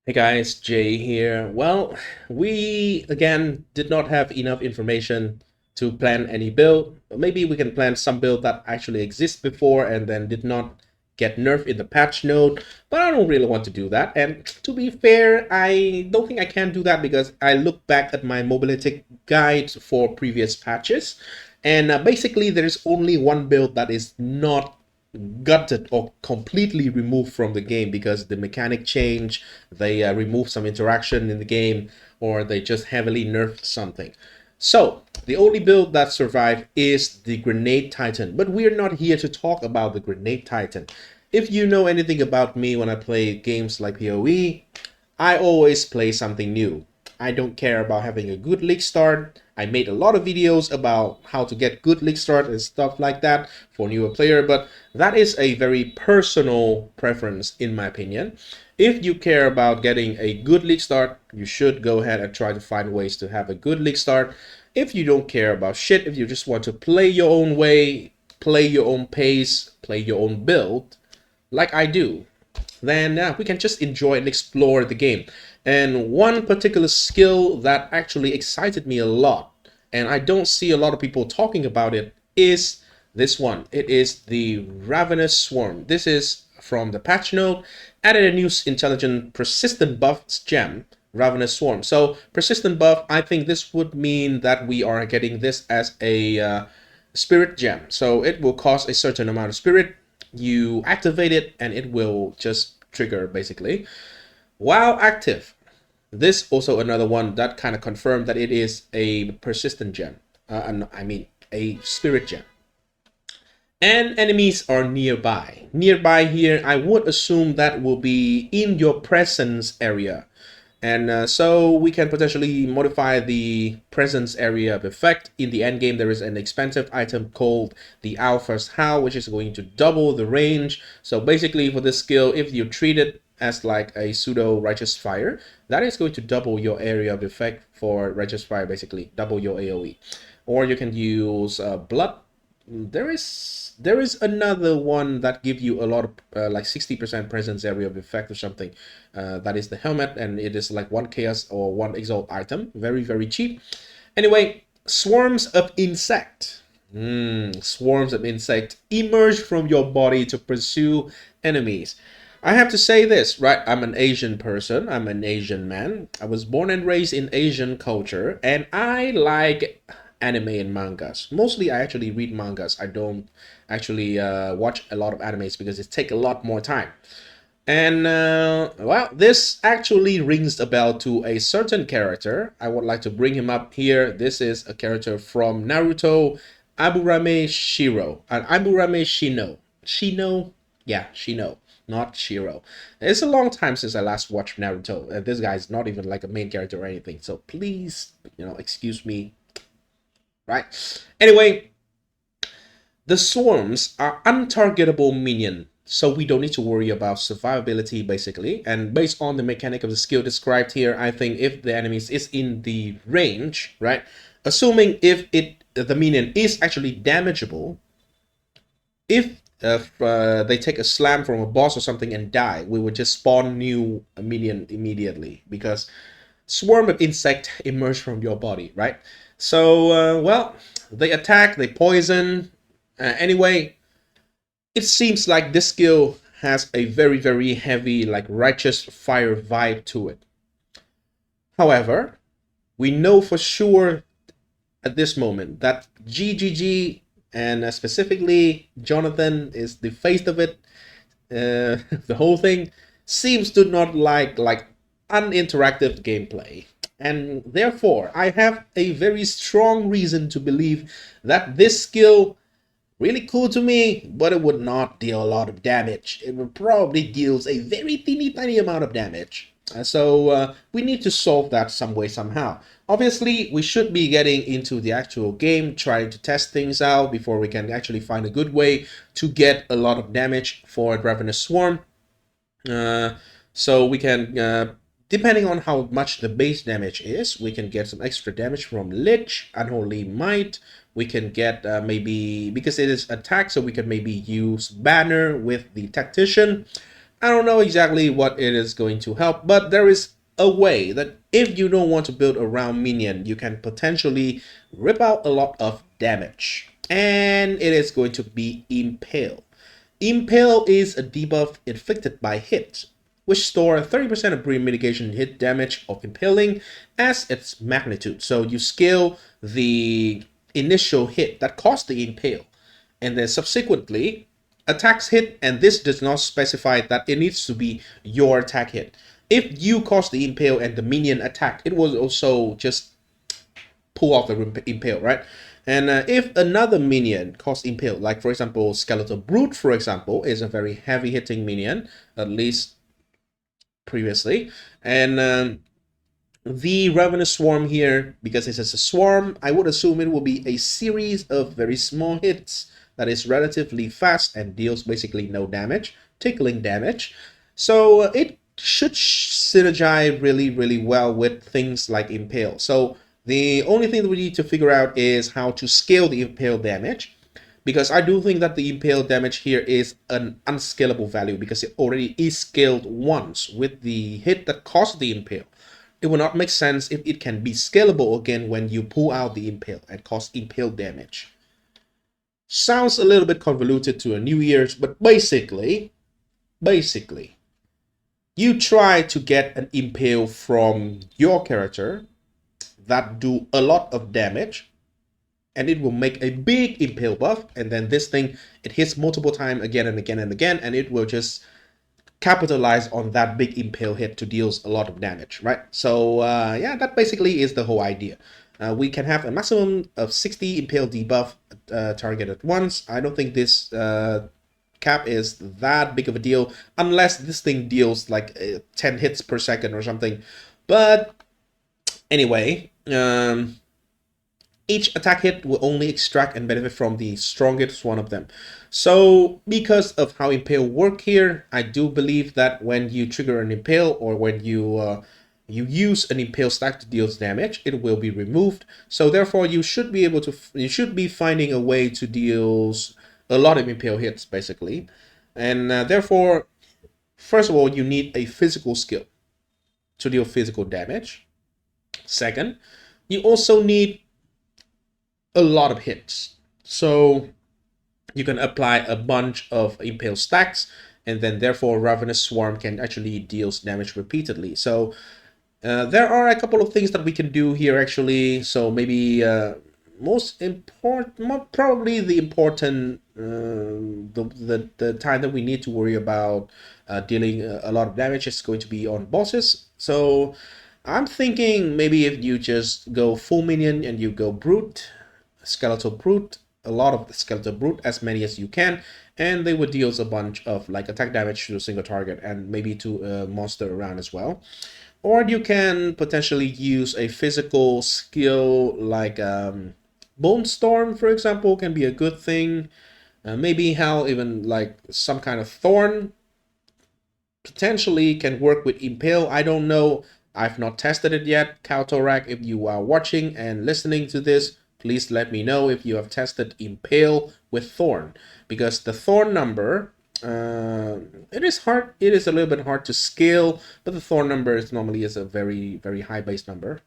Hey guys, Jay here. Well, we again did not have enough information to plan any build. Maybe we can plan some build that actually exists before and then did not get nerfed in the patch note, but I don't really want to do that. And to be fair, I don't think I can do that because I look back at my mobility guide for previous patches, and basically there's only one build that is not gutted or completely removed from the game because the mechanic change, they remove some interaction in the game, or they just heavily nerfed something. So the only build that survived is the Grenade Titan, but we're not here to talk about the Grenade Titan. If you know anything about me when I play games like POE, I always play something new. I don't care about having a good league start. I made a lot of videos about how to get good league start and stuff like that for newer player, but that is a very personal preference in my opinion. If you care about getting a good league start, you should go ahead and try to find ways to have a good league start. If you don't care about shit, if you just want to play your own way, play your own pace, play your own build, like I do, then we can just enjoy and explore the game. And one particular skill that actually excited me a lot, and I don't see a lot of people talking about it, is this one. It is the Ravenous Swarm. This is from the patch note, added a new intelligent persistent buff gem, Ravenous Swarm. So persistent buff, I think this would mean that we are getting this as a spirit gem. So it will cost a certain amount of spirit. You activate it and it will just trigger basically. While active, this also another one that kind of confirmed that it is a persistent gem. I mean a spirit gem. And enemies are nearby. Nearby here, I would assume that will be in your presence area. And so we can potentially modify the presence area of effect. In the end game, there is an expensive item called the Alpha's Howl, which is going to double the range. So basically for this skill, if you treat it as like a pseudo righteous fire, that is going to double your area of effect for righteous fire, basically double your AoE. Or you can use blood. There is another one that give you a lot of like 60% presence area of effect or something. That is the helmet, and it is like one chaos or one exalt item. Very cheap. Anyway, swarms of insect. Swarms of insect emerge from your body to pursue enemies. I have to say this, right? I'm an Asian person. I'm an Asian man. I was born and raised in Asian culture, and I like anime and mangas. Mostly, I actually read mangas. I don't actually watch a lot of animes because it take a lot more time. And well, this actually rings a bell to a certain character. I would like to bring him up here. This is a character from Naruto, Aburame Shiro. Aburame Shino. Shino? Yeah, Shino, not Shiro. It's a long time since I last watched Naruto. This guy's not even like a main character or anything. So please, excuse me. Right? Anyway, the swarms are untargetable minion, so we don't need to worry about survivability basically. And based on the mechanic of the skill described here, I think if the enemies is in the range, right? Assuming if the minion is actually damageable, if they take a slam from a boss or something and die, we would just spawn new minion immediately because swarm of insect emerge from your body, right? So, well, they attack, they poison. Anyway, it seems like this skill has a very heavy, like righteous fire vibe to it. However, we know for sure at this moment that GGG and specifically Jonathan is the face of it. The whole thing seems to not like uninteractive gameplay. And therefore, I have a very strong reason to believe that this skill really cool to me, but it would not deal a lot of damage. It would probably deals a very tiny amount of damage. So we need to solve that some way somehow. Obviously, we should be getting into the actual game, trying to test things out before we can actually find a good way to get a lot of damage for Ravenous Swarm. So we can, depending on how much the base damage is, we can get some extra damage from Lich, Unholy Might. We can get maybe, because it is attack, so we can maybe use Banner with the Tactician. I don't know exactly what it is going to help, but there is a way that if you don't want to build around minion, you can potentially rip out a lot of damage. And it is going to be impale. Impale is a debuff inflicted by hit, which store 30% of pre-mitigation hit damage of impaling as its magnitude. So you scale the initial hit that caused the impale, and then subsequently attacks hit, and this does not specify that it needs to be your attack hit. If you cause the impale and the minion attacked, it will also just pull off the impale, right? And if another minion cause impale, like for example, Skeletal Brute, for example, is a very heavy hitting minion, at least previously, and the Ravenous Swarm here, because it is a swarm, I would assume it will be a series of very small hits that is relatively fast and deals basically no damage, tickling damage. So it should synergize really, really well with things like Impale. So the only thing that we need to figure out is how to scale the Impale damage, because I do think that the Impale damage here is an unscalable value because it already is scaled once with the hit that caused the Impale. It will not make sense if it can be scalable again when you pull out the impale and cause impale damage. Sounds a little bit convoluted to a New Year's, but basically, you try to get an impale from your character that do a lot of damage, and it will make a big impale buff, and then this thing, it hits multiple times again and again and again, and it will just capitalize on that big impale hit to deal a lot of damage, right? So yeah, that basically is the whole idea. We can have a maximum of 60 impale debuff target at once. I don't think this cap is that big of a deal unless this thing deals like 10 hits per second or something. But anyway, each attack hit will only extract and benefit from the strongest one of them. So because of how Impale work here, I do believe that when you trigger an Impale or when you use an Impale stack to deal damage, it will be removed. So therefore you should be finding a way to deal a lot of Impale hits basically. And therefore, first of all, you need a physical skill to deal physical damage. Second, you also need a lot of hits. So you can apply a bunch of impale stacks, and then therefore Ravenous Swarm can actually deal damage repeatedly. So there are a couple of things that we can do here actually. So maybe most important, probably the important, the time that we need to worry about dealing a lot of damage is going to be on bosses. So I'm thinking maybe if you just go full minion and you go brute, skeletal brute, a lot of the skeletal brute, as many as you can, and they would deal a bunch of like attack damage to a single target and maybe to a monster around as well. Or you can potentially use a physical skill like Bone Storm, for example, can be a good thing. Maybe how even like some kind of Thorn potentially can work with Impale. I don't know. I've not tested it yet. Kautorak, if you are watching and listening to this, please let me know if you have tested Impale with Thorn, because the Thorn number, it is hard. It is a little bit hard to scale, but the Thorn number is normally a very, very high base number.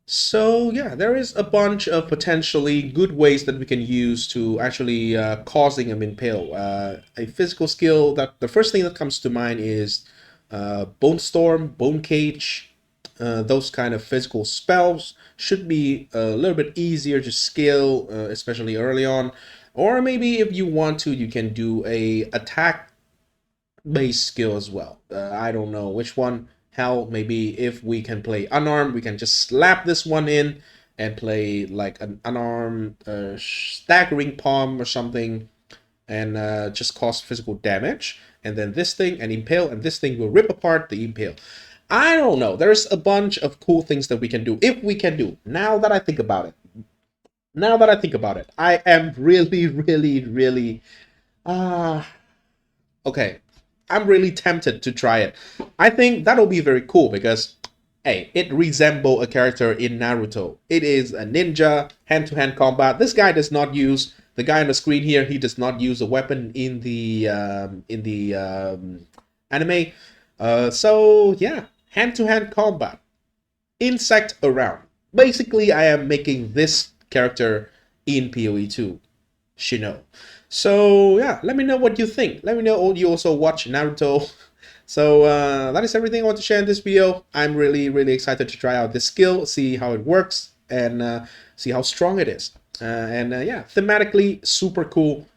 So yeah, there is a bunch of potentially good ways that we can use to actually causing an impale. A physical skill, that the first thing that comes to mind is Bone Storm, Bone Cage. Those kind of physical spells should be a little bit easier to scale, especially early on. Or maybe if you want to, you can do a attack based skill as well. I don't know which one. Hell, maybe if we can play unarmed, we can just slap this one in and play like an unarmed staggering palm or something, and just cause physical damage. And then this thing, an impale, and this thing will rip apart the impale. I don't know. There's a bunch of cool things that we can do. If we can do, now that I think about it. I am really, really, really okay. I'm really tempted to try it. I think that'll be very cool because, hey, it resembles a character in Naruto. It is a ninja, hand-to-hand combat. This guy does not use The guy on the screen here, he does not use a weapon in the anime. So yeah, hand-to-hand combat, insect around. Basically, I am making this character in POE 2, Shino. So yeah, let me know what you think. Let me know you also watch Naruto. So that is everything I want to share in this video. I'm really excited to try out this skill, see how it works, and see how strong it is. Yeah, thematically super cool.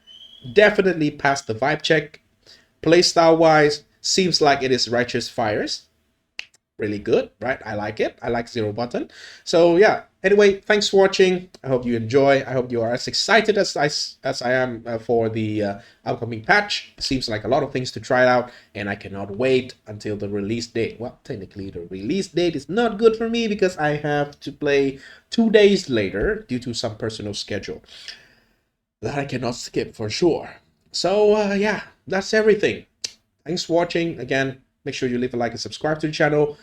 Definitely passed the vibe check. Playstyle wise, seems like it is Righteous Fires. Really good, right? I like it. I like Zero Button. So yeah, anyway, thanks for watching. I hope you enjoy. I hope you are as excited as I am for the upcoming patch. Seems like a lot of things to try out, and I cannot wait until the release date. Well, technically the release date is not good for me because I have to play 2 days later due to some personal schedule that I cannot skip for sure. So yeah, that's everything. Thanks for watching. Again, make sure you leave a like and subscribe to the channel.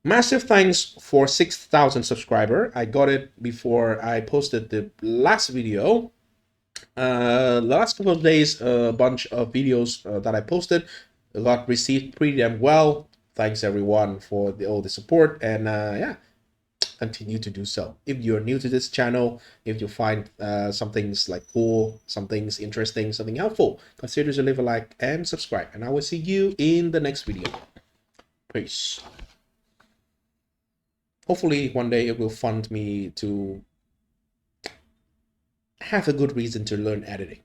Massive thanks for 6,000 subscriber. I got it before I posted the last video. The last couple of days, a bunch of videos that I posted got received pretty damn well. Thanks everyone for all the support, and yeah, continue to do so. If you're new to this channel, if you find some things like cool, some things interesting, something helpful, consider to leave a like and subscribe. And I will see you in the next video. Peace. Hopefully one day it will fund me to have a good reason to learn editing.